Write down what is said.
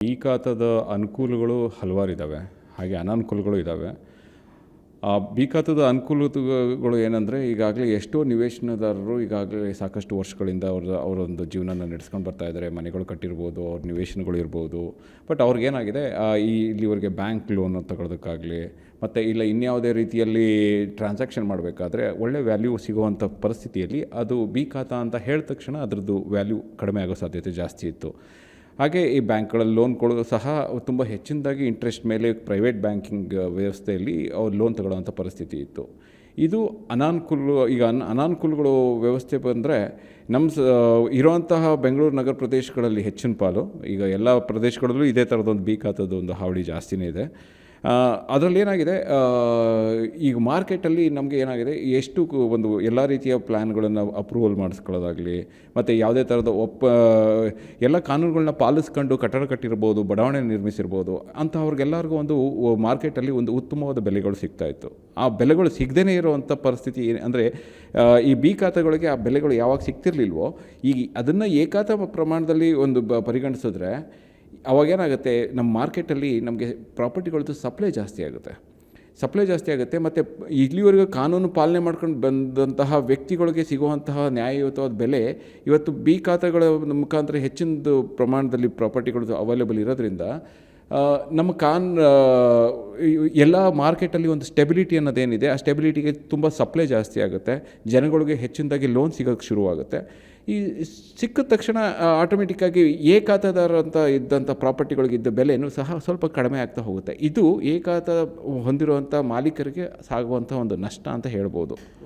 ಈ ಖಾತಾದ ಅನುಕೂಲಗಳು ಹಲವಾರಿದ್ದಾವೆ, ಹಾಗೆ ಅನಾನುಕೂಲಗಳು ಇದ್ದಾವೆ. ಬಿ ಖಾತಾದ ಅನುಕೂಲಗಳು ಏನಂದರೆ, ಈಗಾಗಲೇ ಎಷ್ಟೋ ನಿವೇಶನದಾರರು ಈಗಾಗಲೇ ಸಾಕಷ್ಟು ವರ್ಷಗಳಿಂದ ಅವರೊಂದು ಜೀವನನ ನಡೆಸ್ಕೊಂಡು ಬರ್ತಾ ಇದ್ದಾರೆ. ಮನೆಗಳು ಕಟ್ಟಿರ್ಬೋದು, ಅವ್ರ ನಿವೇಶನಗಳು ಇರ್ಬೋದು. ಬಟ್ ಅವ್ರಿಗೇನಾಗಿದೆ, ಇಲ್ಲಿವರೆಗೆ ಬ್ಯಾಂಕ್ ಲೋನ್ ತಗೊಳ್ಳೋದಕ್ಕಾಗಲಿ ಮತ್ತು ಇಲ್ಲ ಇನ್ಯಾವುದೇ ರೀತಿಯಲ್ಲಿ ಟ್ರಾನ್ಸಾಕ್ಷನ್ ಮಾಡಬೇಕಾದ್ರೆ ಒಳ್ಳೆ ವ್ಯಾಲ್ಯೂ ಸಿಗುವಂಥ ಪರಿಸ್ಥಿತಿಯಲ್ಲಿ ಅದು ಬಿ ಖಾತಾ ಅಂತ ಹೇಳಿದ ತಕ್ಷಣ ಅದರದ್ದು ವ್ಯಾಲ್ಯೂ ಕಡಿಮೆ ಆಗೋ ಸಾಧ್ಯತೆ ಜಾಸ್ತಿ ಇತ್ತು. ಹಾಗೆ ಈ ಬ್ಯಾಂಕ್ಗಳಲ್ಲಿ ಲೋನ್ ಕೊಡೋದು ಸಹ ತುಂಬ ಹೆಚ್ಚಿನದಾಗಿ ಇಂಟ್ರೆಸ್ಟ್ ಮೇಲೆ ಪ್ರೈವೇಟ್ ಬ್ಯಾಂಕಿಂಗ್ ವ್ಯವಸ್ಥೆಯಲ್ಲಿ ಅವ್ರು ಲೋನ್ ತಗೊಳ್ಳೋವಂಥ ಪರಿಸ್ಥಿತಿ ಇತ್ತು. ಇದು ಅನಾನುಕೂಲಗಳು ವ್ಯವಸ್ಥೆ ಬಂದರೆ ಇರುವಂತಹ ಬೆಂಗಳೂರು ನಗರ ಪ್ರದೇಶಗಳಲ್ಲಿ ಹೆಚ್ಚಿನ ಪಾಲು, ಈಗ ಎಲ್ಲ ಪ್ರದೇಶಗಳಲ್ಲೂ ಇದೇ ಥರದೊಂದು ಬಿ ಖಾತಾದ ಒಂದು ಹಾವಳಿ ಜಾಸ್ತಿನೇ ಇದೆ. ಅದರಲ್ಲಿ ಏನಾಗಿದೆ, ಈಗ ಮಾರ್ಕೆಟಲ್ಲಿ ನಮಗೆ ಏನಾಗಿದೆ, ಎಷ್ಟು ಒಂದು ಎಲ್ಲ ರೀತಿಯ ಪ್ಲ್ಯಾನ್ಗಳನ್ನು ಅಪ್ರೂವಲ್ ಮಾಡಿಸ್ಕೊಳ್ಳೋದಾಗಲಿ ಮತ್ತು ಯಾವುದೇ ಥರದ ಎಲ್ಲ ಕಾನೂನುಗಳನ್ನ ಪಾಲಿಸ್ಕೊಂಡು ಕಟ್ಟಡ ಕಟ್ಟಿರ್ಬೋದು, ಬಡಾವಣೆ ನಿರ್ಮಿಸಿರ್ಬೋದು, ಅಂಥವ್ರಿಗೆಲ್ಲರಿಗೂ ಒಂದು ಮಾರ್ಕೆಟಲ್ಲಿ ಒಂದು ಉತ್ತಮವಾದ ಬೆಲೆಗಳು ಸಿಗ್ತಾಯಿತ್ತು. ಆ ಬೆಲೆಗಳು ಸಿಗದೇ ಇರುವಂಥ ಪರಿಸ್ಥಿತಿ ಅಂದರೆ ಈ ಬಿ ಖಾತೆಗಳಿಗೆ ಆ ಬೆಲೆಗಳು ಯಾವಾಗ ಸಿಗ್ತಿರ್ಲಿಲ್ವೋ, ಈಗ ಅದನ್ನು ಏಕಾತ ಪ್ರಮಾಣದಲ್ಲಿ ಒಂದು ಪರಿಗಣಿಸಿದ್ರೆ ಅವಾಗೇನಾಗುತ್ತೆ, ನಮ್ಮ ಮಾರ್ಕೆಟಲ್ಲಿ ನಮಗೆ ಪ್ರಾಪರ್ಟಿಗಳದ್ದು ಸಪ್ಲೈ ಜಾಸ್ತಿ ಆಗುತ್ತೆ ಮತ್ತು ಇಲ್ಲಿವರೆಗೂ ಕಾನೂನು ಪಾಲನೆ ಮಾಡ್ಕೊಂಡು ಬಂದಂತಹ ವ್ಯಕ್ತಿಗಳಿಗೆ ಸಿಗುವಂತಹ ನ್ಯಾಯಯುತವಾದ ಬೆಲೆ ಇವತ್ತು ಬಿ ಖಾತೆಗಳ ಮುಖಾಂತರ ಹೆಚ್ಚಿನ ಪ್ರಮಾಣದಲ್ಲಿ ಪ್ರಾಪರ್ಟಿಗಳು ಅವೈಲೇಬಲ್ ಇರೋದ್ರಿಂದ ನಮ್ಮ ಎಲ್ಲ ಮಾರ್ಕೆಟಲ್ಲಿ ಒಂದು ಸ್ಟೆಬಿಲಿಟಿ ಅನ್ನೋದೇನಿದೆ, ಆ ಸ್ಟೆಬಿಲಿಟಿಗೆ ತುಂಬ ಸಪ್ಲೈ ಜಾಸ್ತಿ ಆಗುತ್ತೆ, ಜನಗಳಿಗೆ ಹೆಚ್ಚಿನದಾಗಿ ಲೋನ್ ಸಿಗೋಕ್ಕೆ ಶುರುವಾಗುತ್ತೆ. ಈ ಸಿಕ್ಕಿದ ತಕ್ಷಣ ಆಟೋಮೆಟಿಕ್ಕಾಗಿ ಖಾತೆದಾರ ಅಂತ ಇದ್ದಂಥ ಪ್ರಾಪರ್ಟಿಗಳಿಗಿದ್ದ ಬೆಲೆಯೂ ಸಹ ಸ್ವಲ್ಪ ಕಡಿಮೆ ಆಗ್ತಾ ಹೋಗುತ್ತೆ. ಇದು ಖಾತೆ ಹೊಂದಿರುವಂಥ ಮಾಲೀಕರಿಗೆ ಸಾಗುವಂಥ ಒಂದು ನಷ್ಟ ಅಂತ ಹೇಳ್ಬೋದು.